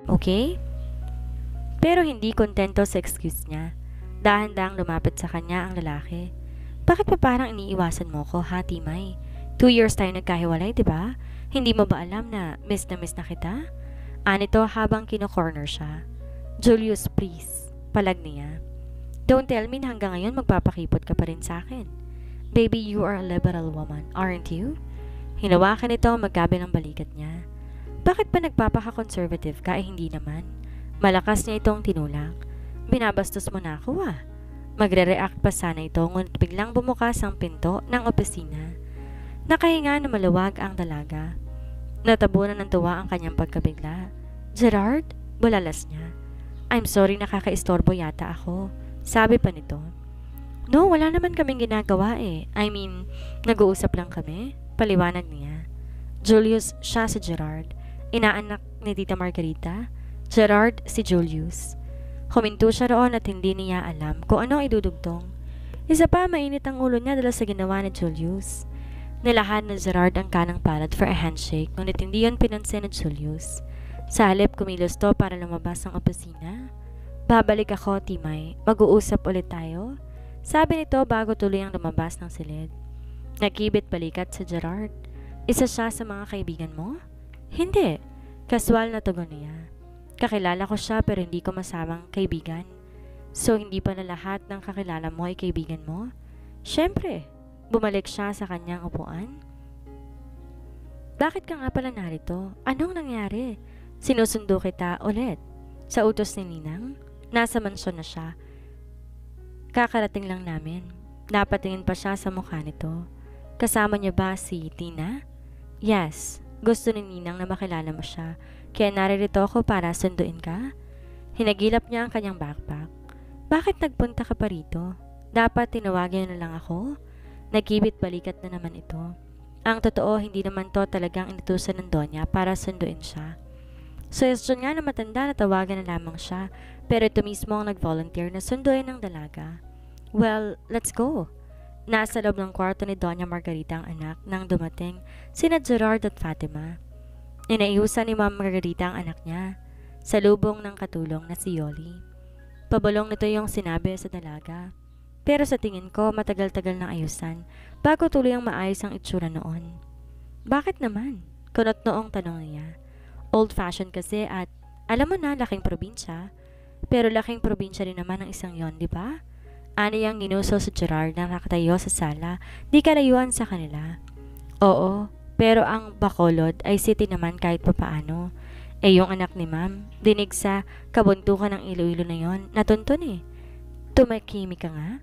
okay? Pero hindi kontento sa excuse niya. Dahan-dahang lumapit sa kanya ang lalaki. Bakit pa parang iniiwasan mo ko, ha, Timay? 2 years tayo nagkahiwalay, di ba? Hindi mo ba alam na miss na kita? Anito habang kino-corner siya. Julius, please. Palag niya. Don't tell me na hanggang ngayon magpapakipot ka pa rin sa akin. Baby, you are a liberal woman, aren't you? Hinawakan ito magkabilang balikat niya. Bakit pa nagpapaka-conservative ka hindi naman? Malakas niya itong tinulak. Binabastos mo na ako Magre-react pa sana ito ngunit biglang bumukas ang pinto ng opisina. Nakahinga na maluwag ang dalaga. Natabunan ng tuwa ang kanyang pagkabigla. Gerard? Bulalas niya. I'm sorry nakakaistorbo yata ako. Sabi pa nito. No, wala naman kaming ginagawa I mean, nag-uusap lang kami. Paliwanag niya. Julius, siya si Gerard. Inaanak ni Tita Margarita. Gerard si Julius. Huminto siya roon at hindi niya alam kung ano ang idudugtong. Isa pa mainit ang ulo niya dahil sa ginawa ni Julius. Nilahad na Gerard ang kanang palad for a handshake ngunit hindi yon pinansin ni Julius. Sa halip kumilos to para lumabas ang opisina. Babalik ako, Timay. Mag-uusap ulit tayo. Sabi nito bago tuloy ang lumabas ng silid. Nakibit balikat sa Gerard. Isa siya sa mga kaibigan mo? Hindi. Kaswal na tugon niya. Kakilala ko siya pero hindi ko masamang kaibigan. So hindi pa na lahat ng kakilala mo ay kaibigan mo? Siyempre. Bumalik siya sa kanyang upuan. Bakit ka nga pala narito? Anong nangyari? Sinusundo kita ulit. Sa utos ni Ninang? Nasa mansyon na siya. Kakarating lang namin. Napatingin pa siya sa mukha nito. Kasama niya ba si Tina? Yes. Gusto ni Ninang na makilala mo siya. Kaya naririto ako para sunduin ka. Hinagilap niya ang kanyang backpack. Bakit nagpunta ka pa rito? Dapat tinawagin na lang ako? Nagkibit balikat na naman ito. Ang totoo, hindi naman to talagang inutusan ng Donya para sunduin siya. Suggestion nga na matanda na tawagan na lamang siya, pero ito mismo ang nag-volunteer na sunduin ng dalaga. Well, let's go. Nasa loob ng kwarto ni Doña Margarita ang anak nang dumating sina Gerard at Fatima. Inaiusan ni Ma'am Margarita ang anak niya, sa lubong ng katulong na si Yoli. Pabalong nito yung sinabi sa dalaga. Pero sa tingin ko, matagal-tagal nang ayusan bago tuloy ang maayos ang itsura noon. Bakit naman? Kunot noong tanong niya. Old-fashioned kasi at alam mo na laking probinsya. Pero laking probinsya rin naman ang isang yon, di ba? Ano yung ginuso sa Gerard na nakatayo sa sala, di kalayuan sa kanila. Oo, pero ang Bacolod ay city naman kahit papaano. Yung anak ni Ma'am, dinig sa kabuntukan ng Iloilo na yon, natuntun Tumakimi ka nga?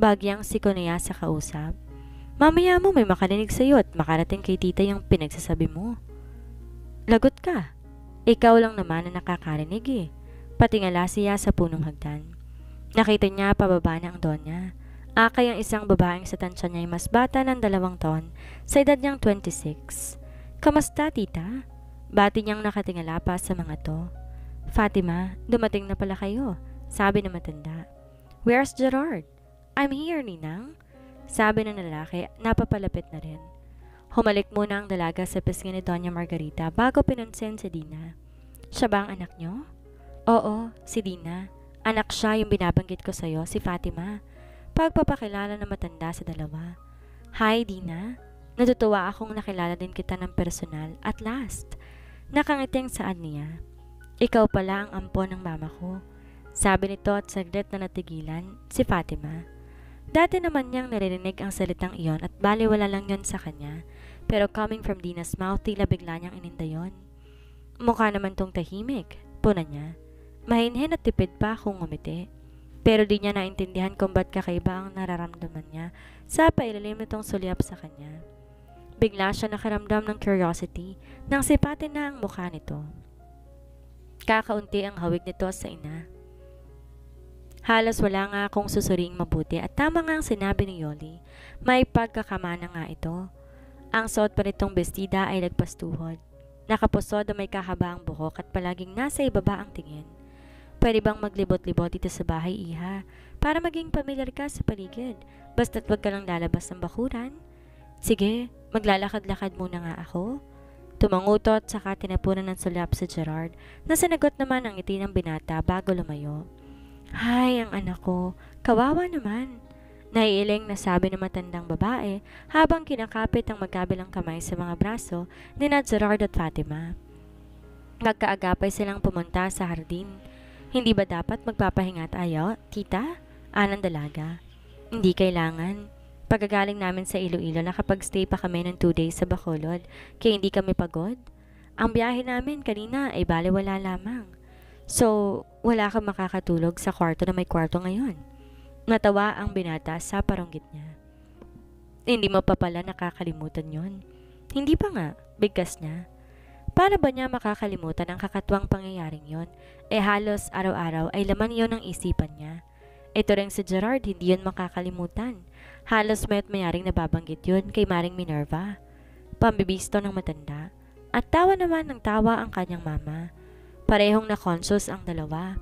Bagyang siko niya sa kausap. Mamaya mo may makarinig sa'yo at makarating kay tita yung pinagsasabi mo. Lagot ka. Ikaw lang naman na nakakarinig Patingala siya sa punong hagdan. Nakita niya pababa na ang Donya. Akay ang isang babaeng sa tansya niya ay mas bata ng 2 taon sa edad niyang 26. Kamusta, tita? Bati niyang nakatingala pa sa mga to. Fatima, dumating na pala kayo, sabi ng matanda. Where's Gerard? I'm here, Ninang. Sabi ng lalaki, napapalapit na rin. Humalik muna ang dalaga sa pisngi ni Doña Margarita bago pinansin si Dina. Siya ba ang anak niyo? Oo, si Dina. Anak siya yung binabanggit ko sa'yo, si Fatima. Pagpapakilala ng matanda sa dalawa. Hi, Dina. Natutuwa akong nakilala din kita ng personal at last. Nakangiting saan niya. Ikaw pala ang ampon ng mama ko. Sabi nito at saglit na natigilan si Fatima. Dati naman niyang naririnig ang salitang iyon at baliwala lang yon sa kanya. Pero coming from Dina's mouth, tila bigla niyang ininda yon. Mukha naman tong tahimik, puna niya. Mahinhin at tipid pa kung ngumiti. Pero di niya naintindihan kung ba't kakaiba ang nararamdaman niya sa pailalim nitong sulyap sa kanya. Bigla siya nakaramdam ng curiosity nang sipatin na ang mukha nito. Kakaunti ang hawig nito sa ina. Halos wala nga akong susuring mabuti at tama nga ang sinabi ni Yoli. May pagkakamana nga ito. Ang suot pa nitong bestida ay nagpastuhod. Nakapusod na may kahabaang buhok at palaging nasa ibaba ang tingin. Pwede bang maglibot-libot dito sa bahay, iha? Para maging pamilyar ka sa paligid. Basta't wag ka lang lalabas ng bakuran. Sige, maglalakad-lakad muna nga ako. Tumangutot saka tinapunan ng sulap si Gerard na sinagot naman ang ngiti ng binata bago lumayo. Hay, ang anak ko, kawawa naman. Naiiling na sabi ng matandang babae habang kinakapit ang magkabilang kamay sa mga braso ni na Gerard at Fatima. Magkaagapay silang pumunta sa hardin. Hindi ba dapat magpapahinga tayo, tita? Anang dalaga. Hindi kailangan. Pagkagaling namin sa Iloilo, nakapag-stay pa kami ng 2 days sa Bacolod, kaya hindi kami pagod. Ang biyahe namin kanina ay balewala lamang. So, wala kang makakatulog sa kwarto na may kwarto ngayon. Natawa ang binata sa paranggit niya. Hindi mo pa pala nakakalimutan yon. Hindi pa nga, bigkas niya. Paano ba niya makakalimutan ang kakatwang pangyayaring yon? Halos araw-araw ay laman yon ng isipan niya. Ito rin si Gerard, hindi yun makakalimutan. Halos mayat mayaring nababanggit yun kay Maring Minerva. Pambibisto ng matanda. At tawa naman ng tawa ang kanyang mama. Parehong na-conscious ang dalawa.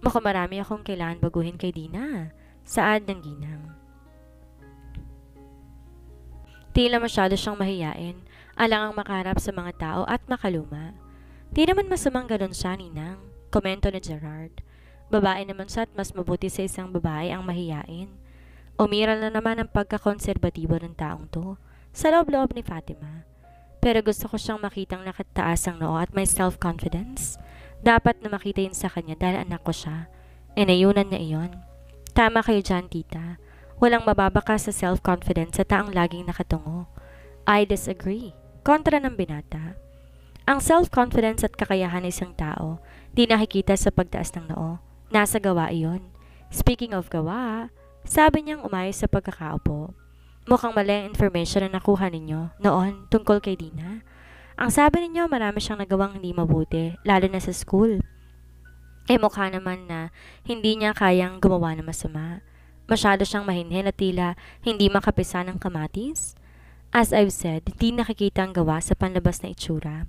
Mukhang marami akong kailangan baguhin kay Dina. Saad ng ginang. Tila masyado siyang mahiyain, alang ang makaharap sa mga tao at makaluma. Di naman masamang ganon siya, Ninang. Komento ni Gerard. Babae naman siya at mas mabuti sa isang babae ang mahiyain. Umiral na naman ang pagkakonserbatibo ng taong to sa loob-loob ni Fatima. Pero gusto ko siyang makitang nakataas ang noo at may self-confidence. Dapat na makita yun sa kanya dahil anak ko siya. Inayunan niya iyon. Tama kayo dyan, tita. Walang mababaka sa self-confidence sa taong laging nakatungo. I disagree. Kontra ng binata. Ang self-confidence at kakayahan ng isang tao di nakikita sa pagtaas ng noo. Nasa gawa iyon. Speaking of gawa, sabi niyang umayos sa pagkakaupo. Mukhang mali ang information na nakuha ninyo noon tungkol kay Dina. Ang sabi ninyo marami siyang nagawang hindi mabuti, lalo na sa school. Mukha naman na hindi niya kayang gumawa ng masama. Masyado siyang mahinhin at tila hindi makapisa ng kamatis. As I've said, hindi nakikita ang gawa sa panlabas na itsura.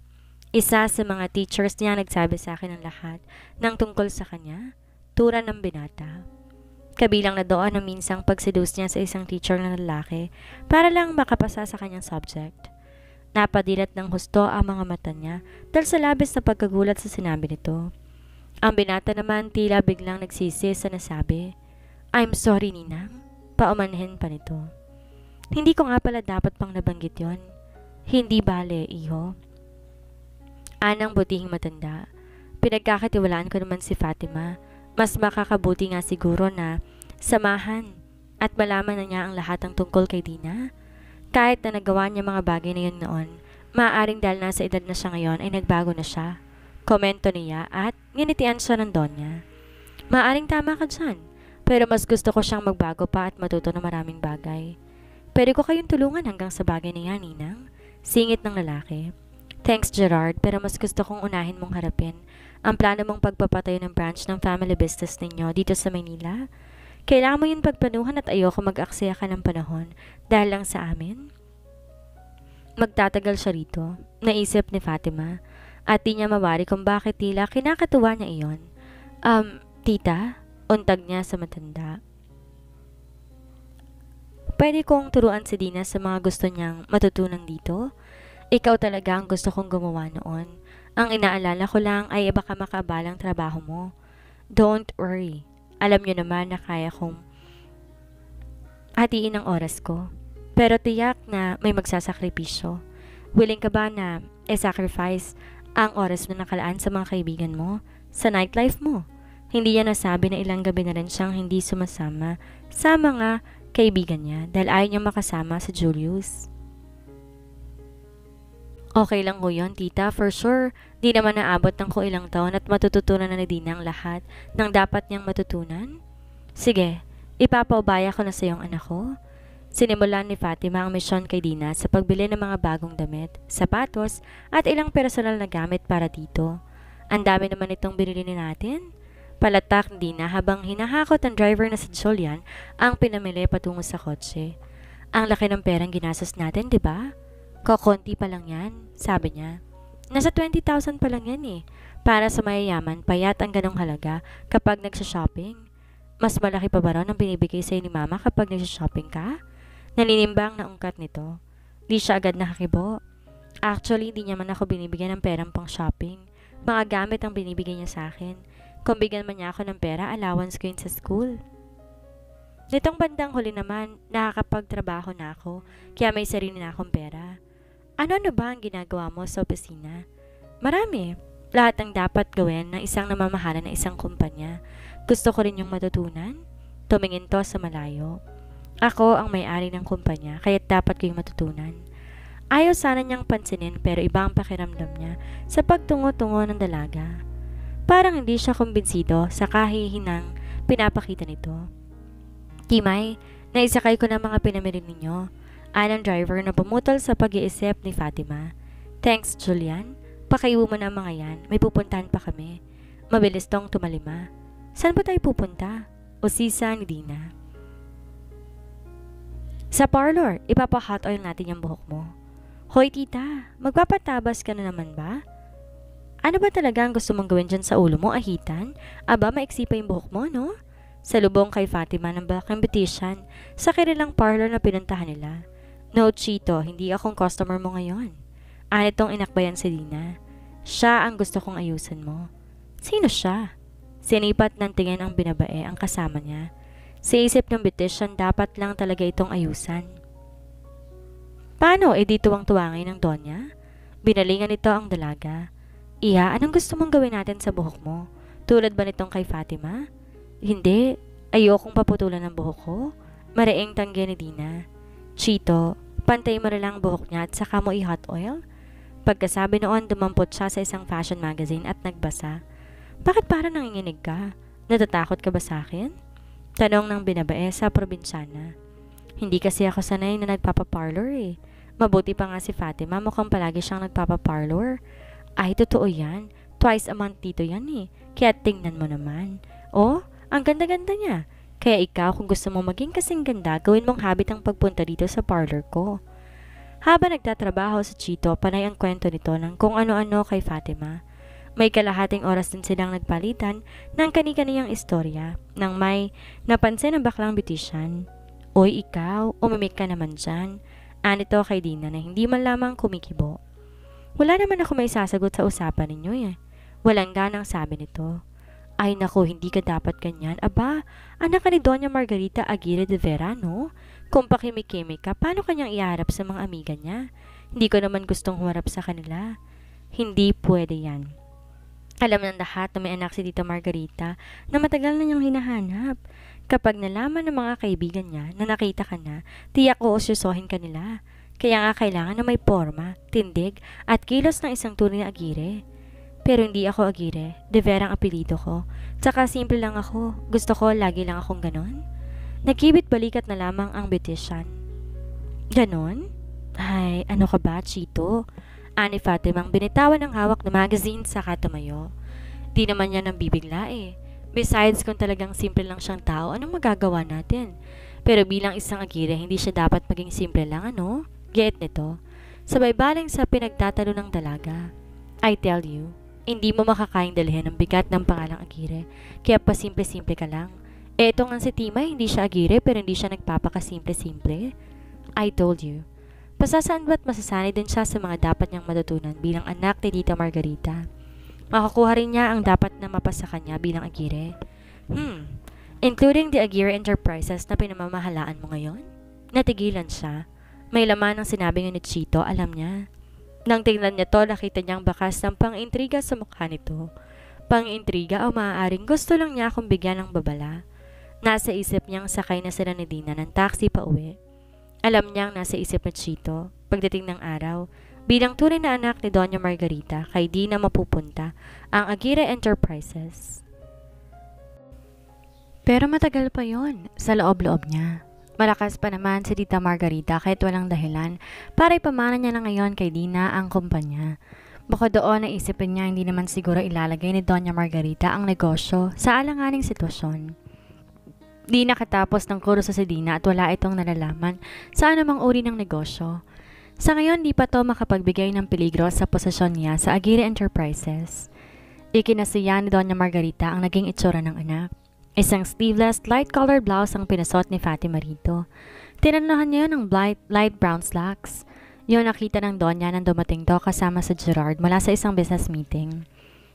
Isa sa mga teachers niya nagsabi sa akin ng lahat ng tungkol sa kanya. Tura ng binata. Kabilang na doon ang minsang pagseduce niya sa isang teacher na lalaki para lang makapasa sa kanyang subject. Napadilat ng husto ang mga mata niya dahil sa labis na pagkagulat sa sinabi nito. Ang binata naman tila biglang nagsisi sa nasabi, I'm sorry, Ninang. Paumanhin pa nito. Hindi ko nga pala dapat pang nabanggit yon. Hindi bale, iho. Anang butihing matanda. Pinagkakatiwalaan ko naman si Fatima. Mas makakabuti nga siguro na samahan at malaman na niya ang lahat ng tungkol kay Dina. Kahit na nagawa niya mga bagay na yun noon, maaaring dahil nasa edad na siya ngayon ay nagbago na siya. Komento niya at nginitian siya ng Donya. Maaaring tama ka dyan, pero mas gusto ko siyang magbago pa at matuto ng maraming bagay. Pwede ko kayong tulungan hanggang sa bagay na yan, Ninang? Singit ng lalaki. Thanks, Gerard, pero mas gusto kong unahin mong harapin ang plano mong pagpapatayo ng branch ng family business ninyo dito sa Maynila. Kailangan mo yun pagplanuhan at ayoko mag-aksaya ka ng panahon dahil lang sa amin. Magtatagal siya rito, naisip ni Fatima, at di niya mawari kung bakit tila kinakatuwa niya iyon. Tita, untag niya sa matanda. Pwede kong turuan si Dina sa mga gusto niyang matutunan dito? Ikaw talaga ang gusto kong gumawa noon. Ang inaalala ko lang ay baka makabalang trabaho mo. Don't worry. Alam niyo naman na kaya kong hatiin ang oras ko. Pero tiyak na may magsasakripisyo. Willing ka ba na sacrifice ang oras na nakalaan sa mga kaibigan mo? Sa nightlife mo? Hindi niya nasabi na ilang gabi na rin siyang hindi sumasama sa mga kaibigan niya dahil ayaw niyang makasama sa Julius. Okay lang ho yun, tita, for sure. Di naman naabot ng ko ilang taon at matututunan na ni Dina ang lahat ng dapat niyang matutunan. Sige, ipapaubaya ko na sa iyong anak ko. Sinimulan ni Fatima ang misyon kay Dina sa pagbili ng mga bagong damit, sapatos at ilang personal na gamit para dito. Ang dami naman itong binili natin. Palatak ni Dina habang hinahakot ang driver na si Julian ang pinamili patungo sa kotse. Ang laki ng perang ginastos natin, di ba? Kokonti pa lang yan, sabi niya. Nasa 20,000 pa lang yan eh. Para sa mayayaman, payat ang ganong halaga kapag nagsha-shopping. Mas malaki pa ba ron ang binibigay sa'yo ni mama kapag nagsha-shopping ka? Naninimbang na ungkat nito. Di siya agad nakakibo. Actually, hindi niya man ako binibigyan ng perang pang shopping. Mga gamit ang binibigay niya sa akin. Kung bigyan man niya ako ng pera, allowance ko yun sa school. Nitong bandang huli naman, nakakapagtrabaho na ako, kaya may sarili na akong pera. Ano-ano ba ang ginagawa mo sa opisina? Marami. Lahat ang dapat gawin ng isang namamahala ng isang kumpanya. Gusto ko rin yung matutunan. Tumingin to sa malayo. Ako ang may-ari ng kumpanya, kaya dapat ko yung matutunan. Ayaw sana niyang pansinin pero iba ang pakiramdam niya sa pagtungo-tungo ng dalaga. Parang hindi siya kumbinsido sa kahihinang pinapakita nito. Timay, naisakay ko ng mga pinamili ninyo. Alang driver na pumutol sa pag-iisip ni Fatima. Thanks, Julian. Pakaiwo mo na mga yan. May pupuntahan pa kami. Mabilis tong tumalima. Saan ba tayo pupunta? Usisa ni Dina. Sa parlor, ipapa-hot oil natin yung buhok mo. Hoy tita, magpapatabas ka na naman ba? Ano ba talaga ang gusto mong gawin dyan sa ulo mo, ahitan? Aba, maiksi pa yung buhok mo, no? Salubong kay Fatima ng malaking beautician sa kanilang parlor na pinuntahan nila. No, Chito, hindi akong customer mo ngayon. Anitong inakbayan si Dina. Siya ang gusto kong ayusin mo. Sino siya? Sinipat ng tingin ang binabae ang kasama niya. Sa isip ng beautician, dapat lang talaga itong ayusan. Paano, di tuwang-tuwa ngayon ng Donya? Binalingan nito ang dalaga. Iya, anong gusto mong gawin natin sa buhok mo? Tulad ba nitong kay Fatima? Hindi, ayokong paputulan ng buhok ko. Maraing tanggi ni Dina. Chito, pantay mo na lang buhok niya at saka mo i-hot oil? Pagkasabi noon, dumampot siya sa isang fashion magazine at nagbasa. Bakit para nanginginig ka? Natatakot ka ba sa akin? Tanong ng binabae sa probinsyana. Hindi kasi ako sanay na nagpapaparlor eh. Mabuti pa nga si Fatima, mukhang palagi siyang nagpapaparlor. Ay, totoo yan. Twice a month dito yan eh. Kaya tingnan mo naman. Oh, ang ganda-ganda niya. Kaya ikaw, kung gusto mo maging kasing ganda, gawin mong habit ang pagpunta dito sa parlor ko. Habang nagtatrabaho sa Chito, panay ang kwento nito ng kung ano-ano kay Fatima. May kalahating oras din silang nagpalitan ng kani-kaniyang istorya nang may napansin ang baklang beautician. Oy, ikaw, umimik ka naman dyan. Anito kay Dina na hindi man lamang kumikibo. Wala naman ako may sasagot sa usapan ninyo eh. Walang ganang sabi nito. Ay nako, hindi ka dapat ganyan. Aba, anak ka ni Doña Margarita Aguirre de Vera, no? Kung pakimik-kimik ka, paano kanyang iharap sa mga amiga niya? Hindi ko naman gustong humarap sa kanila. Hindi pwede yan. Alam ng lahat na may anak si Tita Margarita na matagal na niyang hinahanap. Kapag nalaman ng mga kaibigan niya na nakita ka na, tiyak uusyosohin ka nila. Kaya nga kailangan na may porma, tindig, at kilos ng isang tunay na Aguirre. Pero hindi ako Aguirre, de Vera ang apelido ko. Tsaka simple lang ako, gusto ko lagi lang akong ganon. Nagkibit balikat na lamang ang beautician. Ganon? Ay, ano ka ba, Chito? Ani Fatimang binitawan ang hawak na magazine saka tumayo. Di naman yan ang bibigla eh. Besides, kung talagang simple lang siyang tao, anong magagawa natin? Pero bilang isang Aguirre, hindi siya dapat maging simple lang, ano? Get nito. Sabay baling sa pinagtatalo ng dalaga. I tell you, hindi mo makakayang dalhin ang bigat ng pangalang Aguirre, kaya pasimple-simple ka lang. Eto nga si Timay, hindi siya Aguirre pero hindi siya nagpapakasimple-simple. I told you. Pasasaan ba't masasanay din siya sa mga dapat niyang matutunan bilang anak ni Tita Margarita. Makakuha rin niya ang dapat na mapasa kanya bilang Aguirre. Including the Aguirre Enterprises na pinamamahalaan mo ngayon? Natigilan siya. May laman ng sinabi ni Chito, alam niya. Nang tingnan niya to, nakita niyang bakas ng pang-intriga sa mukha nito. Pang-intriga o maaaring gusto lang niya akong bigyan ng babala. Nasa isip niyang sakay na sila ni Dina ng taxi pa uwi. Alam niyang nasa isip ni Chito, pagdating ng araw, bilang tunay na anak ni Doña Margarita, kay Dina mapupunta ang Aguirre Enterprises. Pero matagal pa yon sa loob-loob niya. Malakas pa naman si Tita Margarita kahit walang dahilan para ipamana niya na ngayon kay Dina ang kumpanya. Bukod doon, naisipin niya hindi naman siguro ilalagay ni Doña Margarita ang negosyo sa alanganing sitwasyon. Di nakatapos ng kurso si Dina at wala itong nalalaman sa anumang uri ng negosyo. Sa ngayon, di pa to makapagbigay ng peligro sa posisyon niya sa Aguirre Enterprises. Ikinasiya ni Doña Margarita ang naging itsura ng anak. Isang sleeveless, light-colored blouse ang pinasot ni Fatima rito. Tinanahan niya ng light brown slacks. Yung nakita ng Donya nang dumating to kasama sa Gerard mula sa isang business meeting.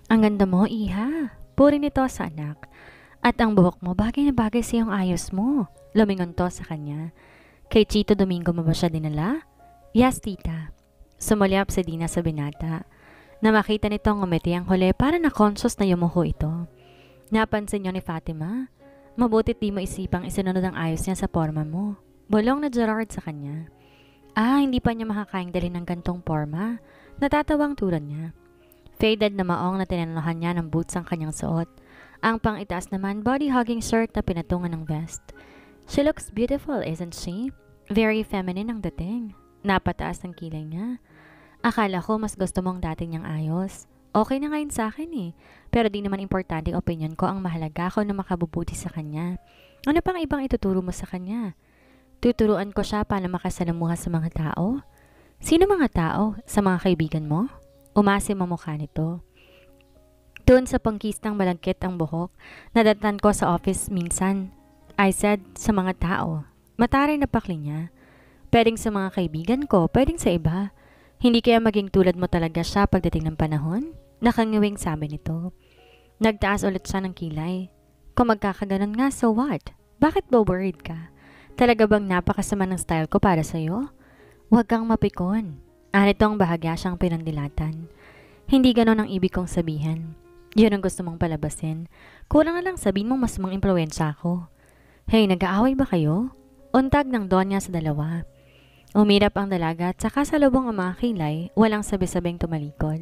Ang ganda mo, Iha. Puri nito sa anak. At ang buhok mo, bagay na bagay sa iyong ayos mo. Lumingon to sa kanya. Kay Chito Domingo mo ba siya dinala? Yes, tita. Sumulyap si Dina sa binata. Na makita nitong ngumiti ang huli para na-conscious na yumuho ito. Napansin niyo ni Fatima, mabutit di mo isipang isinunod ang ayos niya sa forma mo. Bulong na Gerard sa kanya. Hindi pa niya makakaing dali ng gantong forma. Natatawang tulad niya. Faded na maong na tinanuhan niya ng boots ang kanyang suot. Ang pang-itaas naman body-hugging shirt na pinatungan ng vest. She looks beautiful, isn't she? Very feminine ang dating. Napataas ang kilay niya. Akala ko mas gusto mong dating niyang ayos. Okay na ngayon sa akin eh. Pero di naman importante ang opinion ko, ang mahalaga ko na makabubuti sa kanya. Ano pang ibang ituturo mo sa kanya? Tuturuan ko siya paano makasalamuha sa mga tao? Sino mga tao? Sa mga kaibigan mo? Umasim ang mukha nito. Doon sa pangkistang malagkit ang buhok, nadatnan ko sa office minsan. I said, sa mga tao. Mataray na pakli niya. Pwedeng sa mga kaibigan ko, pwedeng sa iba. Hindi kaya maging tulad mo talaga siya pagdating ng panahon? Nakangiwing sabi nito. Nagtaas ulit siya ng kilay. Kung magkakaganon nga, so what? Bakit ba worried ka? Talaga bang napakasama ng style ko para sa'yo? Huwag kang mapikon. Anitong bahagya siyang pinandilatan. Hindi ganon ang ibig kong sabihin. Yun ang gusto mong palabasin. Kulang na lang sabihin mo mas mang impluwensya ako. Hey, nag-aaway ba kayo? Untag ng Donya sa dalawa. Umirap ang dalaga at saka sa lubong ang mga kilay, walang sabi-sabing tumalikod.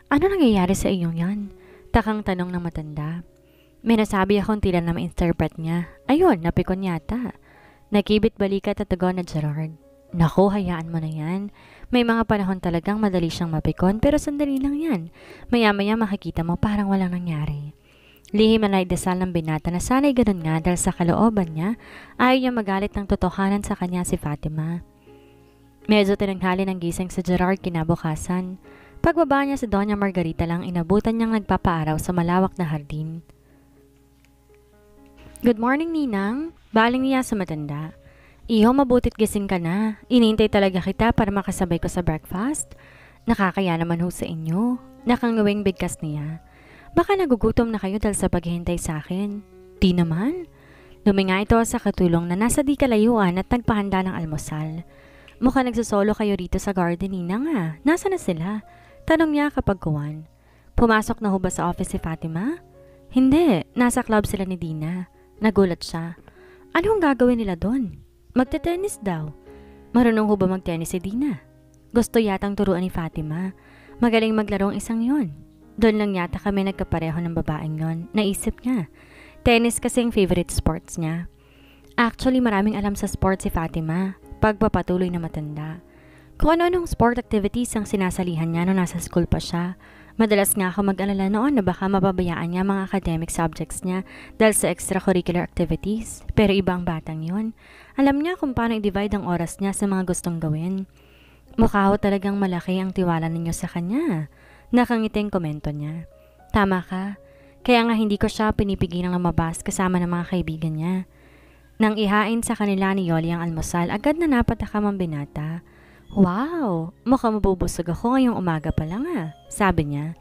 Ano nangyayari sa iyong yan? Takang tanong ng matanda. May nasabi akong tila na ma-interpret niya. Ayun, napikon yata. Nakibit balikat at tagon na Gerard. Naku, hayaan mo na yan. May mga panahon talagang madali siyang mapikon pero sandali lang yan. Maya-maya makikita mo parang walang nangyari. Lihim na naidasal ng binata na sana'y ganun nga dahil sa kalooban niya, ayaw niya magalit ng totohanan sa kanya si Fatima. Medyo tinanghali ng gising sa Gerard kinabukasan. Pagbaba niya sa Doña Margarita lang inabutan niyang nagpapaaraw sa malawak na hardin. Good morning, Ninang. Baling niya sa matanda. Iho, mabutit gising ka na. Inintay talaga kita para makasabay ko sa breakfast. Nakakaya naman ho sa inyo. Nakangawing bigkas niya. Baka nagugutom na kayo dahil sa paghihintay sa akin. Di naman. Luminga ito sa katulong na nasa di kalayuan at nagpahanda ng almusal. Mukha nagsosolo kayo rito sa garden, Ninang nga. Nasa na sila? Tanong niya kapag kuwan. Pumasok na ho ba sa office si Fatima? Hindi. Nasa club sila ni Dina. Nagulat siya. Anong gagawin nila doon? Magte-tennis daw. Marunong ho ba mag-tennis si Dina? Gusto yatang turuan ni Fatima. Magaling maglarong isang yon. Doon lang yata kami nagkapareho ng babaeng yon. Naisip niya. Tennis kasi ang favorite sports niya. Actually, maraming alam sa sports si Fatima. Pagpapatuloy na matanda. Kung ano-anong sport activities ang sinasalihan niya nung nasa school pa siya. Madalas nga ako mag-alala noon na baka mapabayaan niya mga academic subjects niya dahil sa extracurricular activities. Pero iba ang batang yon. Alam niya kung paano i-divide ang oras niya sa mga gustong gawin. Mukha ho talagang malaki ang tiwala ninyo sa kanya. Nakangiting komento niya. Tama ka. Kaya nga hindi ko siya pinipigilang lumabas kasama ng mga kaibigan niya. Nang ihain sa kanila ni Yoli ang almusal, agad na napatakam ang binata. Wow! Mukhang mabubusog ako ngayong umaga pa lang sabi niya.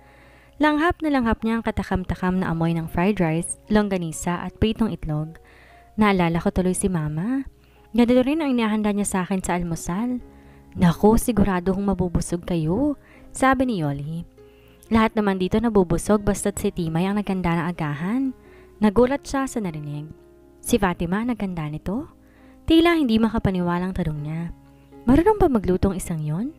Langhap na langhap niya ang katakam-takam na amoy ng fried rice, longganisa at pritong itlog. Naalala ko tuloy si Mama. Ganito rin ang inihanda niya sa akin sa almusal. Naku, sigurado kong mabubusog kayo, sabi ni Yoli. Lahat naman dito nabubusog basta't si Timay ang naganda ng agahan. Nagulat siya sa narinig. Si Fatima naganda nito? Tila hindi makapaniwalang tanong niya. Marunong ba maglutong isang yon?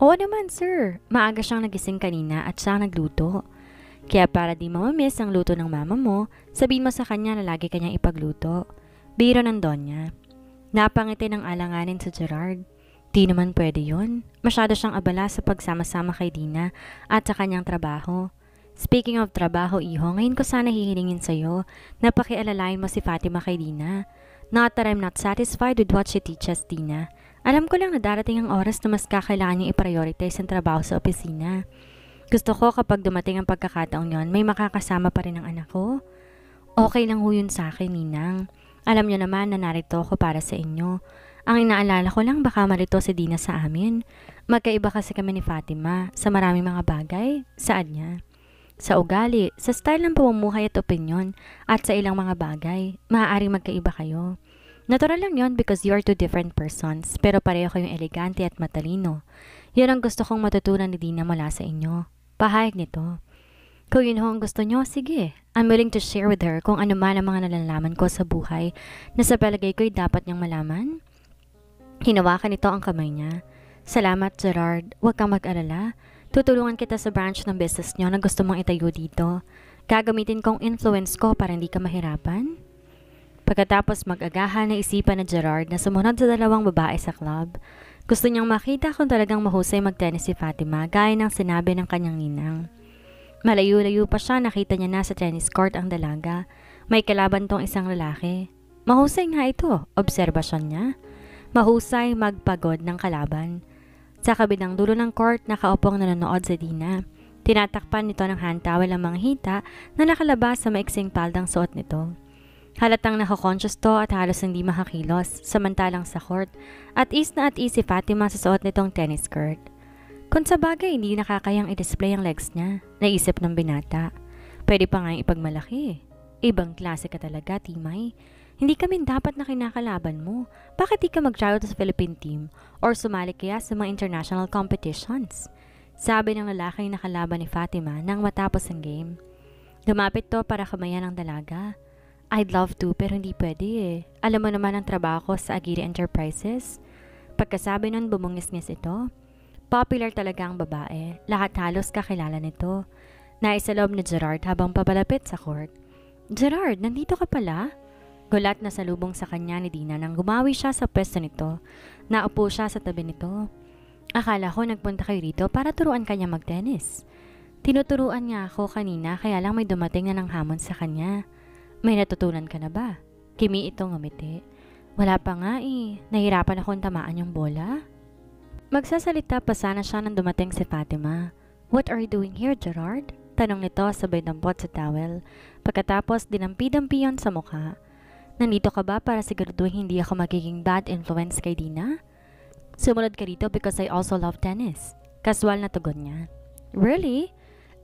Oo naman, sir. Maaga siyang nagising kanina at siya nagluto. Kaya para di mamamiss ang luto ng mama mo, sabihin mo sa kanya na lagi kanyang ipagluto. Biro ng Donya. Napangiti ng alanganin sa Gerard. Di naman pwede yun. Masyado siyang abala sa pagsama-sama kay Dina at sa kanyang trabaho. Speaking of trabaho, Iho, ngayon ko sana hihilingin sa'yo na pakialalain mo si Fatima kay Dina. Not that I'm not satisfied with what she teaches, Dina. Alam ko lang na darating ang oras na mas kakailangan niyang i-prioritize ang trabaho sa opisina. Gusto ko kapag dumating ang pagkakataong yon, may makakasama pa rin ang anak ko. Okay lang ho yun sa akin, Ninang. Alam niyo naman na narito ako para sa inyo. Ang inaalala ko lang baka malito si Dina sa amin. Magkaiba kasi kami ni Fatima sa maraming mga bagay. Saan niya? Sa ugali, sa style ng pamumuhay at opinyon, at sa ilang mga bagay. Maaaring magkaiba kayo. Natural lang yon because you are two different persons, pero pareho kayong elegante at matalino. Yun ang gusto kong matutunan ni Dina mula sa inyo. Pahayag nito. Kung yun ho ang gusto nyo, sige. I'm willing to share with her kung ano man ang mga nalalaman ko sa buhay na sa palagay ko'y dapat niyang malaman. Hinawakan nito ang kamay niya. Salamat, Gerard. Huwag kang mag-alala. Tutulungan kita sa branch ng business niyo na gusto mong itayo dito. Gagamitin kong influence ko para hindi ka mahirapan. Pagkatapos mag-agahan na isipan ni Gerard na sumunod sa dalawang babae sa club, gusto niyang makita kung talagang mahusay mag-tennis si Fatima gaya ng sinabi ng kanyang ninang. Malayo-layo pa siya, nakita niya na sa tennis court ang dalaga. May kalaban tong isang lalaki. Mahusay nga ito, obserbasyon niya. Mahusay magpagod ng kalaban. Sa kabilang dulo ng court, nakaupong nanonood si Dina. Tinatakpan nito ng hand towel ang mga hita na nakalabas sa maiksing paldang suot nito. Halatang nako-conscious to at halos hindi makakilos, samantalang sa court, at is si Fatima sa suot nitong tennis skirt. Kung sa bagay, hindi nakakayang i-display ang legs niya, naisip ng binata. Pwede pa nga ipagmalaki. Ibang klase ka talaga, Timay. Hindi kami dapat na kinakalaban mo. Bakit di ka mag-tryout sa Philippine team or sumali kaya sa mga international competitions? Sabi ng lalaking nakalaban ni Fatima nang matapos ang game. Lumapit to para kamayan ang dalaga. I'd love to pero hindi pwede eh. Alam mo naman ang trabaho ko sa Agiri Enterprises. Pagkasabi nun bumungis-ngis ito. Popular talaga ang babae. Lahat halos kakilala nito. Naisalob ni Gerard habang papalapit sa court. Gerard, nandito ka pala? Gulat na salubong sa kanya ni Dina nang gumawi siya sa pwesto nito. Naupo siya sa tabi nito. Akala ko nagpunta kayo rito para turuan kanya mag-tennis. Tinuturuan niya ako kanina kaya lang may dumating na ng hamon sa kanya. May natutunan ka na ba? Kimi itong ngumiti. Wala pa nga eh. Nahirapan akong tamaan yung bola. Magsasalita pa sana siya nang dumating si Fatima. What are you doing here, Gerard? Tanong nito sabay dampot sa towel. Pagkatapos dinampi-dampi yon sa mukha. Nandito ka ba para siguraduhin hindi ako magiging bad influence kay Dina? Sumunod ka rito because I also love tennis. Kaswal na tugon niya. Really?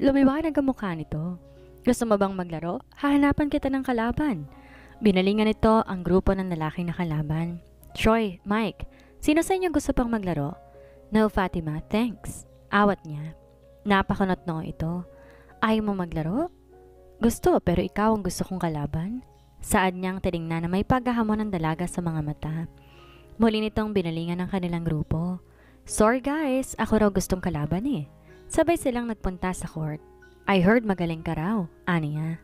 Lumiwanag ang mukha nito. Gusto mo bang maglaro? Hahanapan kita ng kalaban. Binalingan nito ang grupo ng lalaking na kalaban. Troy, Mike, sino sa inyo gusto pang maglaro? No, Fatima, thanks. Awat niya. Napakunot noo ito. Ayaw mo maglaro? Gusto, pero ikaw ang gusto kong kalaban. Saad niyang tinignan na may paghahamon ng dalaga sa mga mata. Muli nitong binalingan ng kanilang grupo. Sorry guys, ako raw gustong kalaban eh. Sabay silang nagpunta sa court. I heard magaling ka raw, aniya.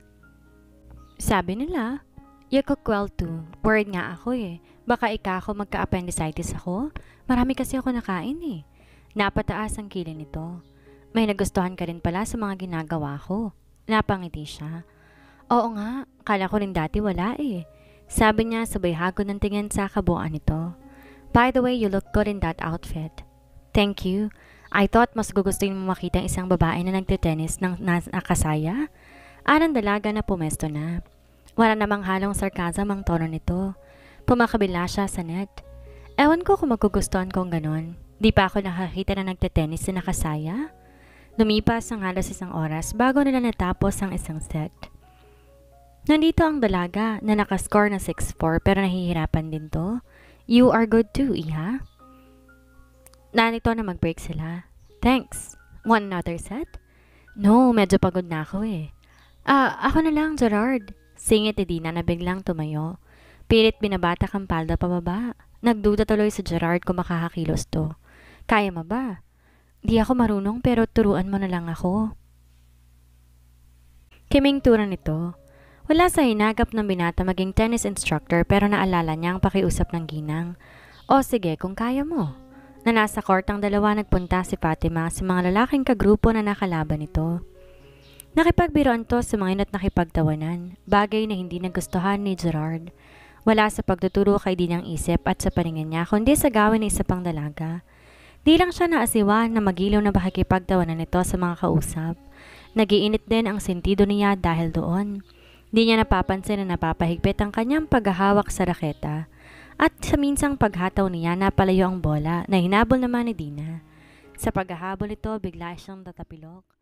Sabi nila, you cook well too. Worried nga ako eh. Baka ako magka-appendicitis ako. Marami kasi ako nakain eh. Napataas ang kilay nito. May nagustuhan ka rin pala sa mga ginagawa ko. Napangiti siya. Oo nga, kala ko rin dati wala eh. Sabi niya sabay hagod ng tingin sa kabuuan nito. By the way, you look good in that outfit. Thank you. I thought mas gugustuhin mo makita ang isang babae na nagte-tennis ng nakasaya. Anong dalaga na pumesto na. Wala namang halong sarcasm ang tono nito. Pumakabila siya sa net. Ewan ko kung magugustuhan kong ganon. Di pa ako nakakita na nagte-tennis na nakasaya. Lumipas ang halos isang oras bago nila natapos ang isang set. Nandito ang dalaga na nakascore na 6-4 pero nahihirapan din to. You are good too, Iha. Nanito na mag-break sila. Thanks. Want another set? No, medyo pagod na ako eh. Ako na lang, Gerard. Singit ni Dina na biglang tumayo. Pilit binabatak ang palda pababa. Nagduda tuloy si Gerard kung makakakilos to. Kaya mo ba? Di ako marunong pero turuan mo na lang ako. Kiming tura nito. Wala sa hinagap ng binata maging tennis instructor pero naalala niya ang pakiusap ng ginang. O sige, kung kaya mo. Na nasa court ang dalawa nagpunta si Fatima sa mga lalaking kagrupo na nakalaban nito. Nakipagbiroan to sa mga inat nakipagtawanan, bagay na hindi nagustuhan ni Gerard. Wala sa pagtuturo kay Dinang isip at sa paningin niya kundi sa gawin ng isa pang dalaga. Di lang siya naasiwa na magilaw na pakikipagtawanan nito sa mga kausap. Nagiinit din ang sentido niya dahil doon. Di niya napapansin na napapahigpit ang kanyang paghahawak sa raketa. At sa minsang paghataw niya, napalayo ang bola na hinabol naman ni Dina. Sa paghahabol ito, bigla siyang tatapilok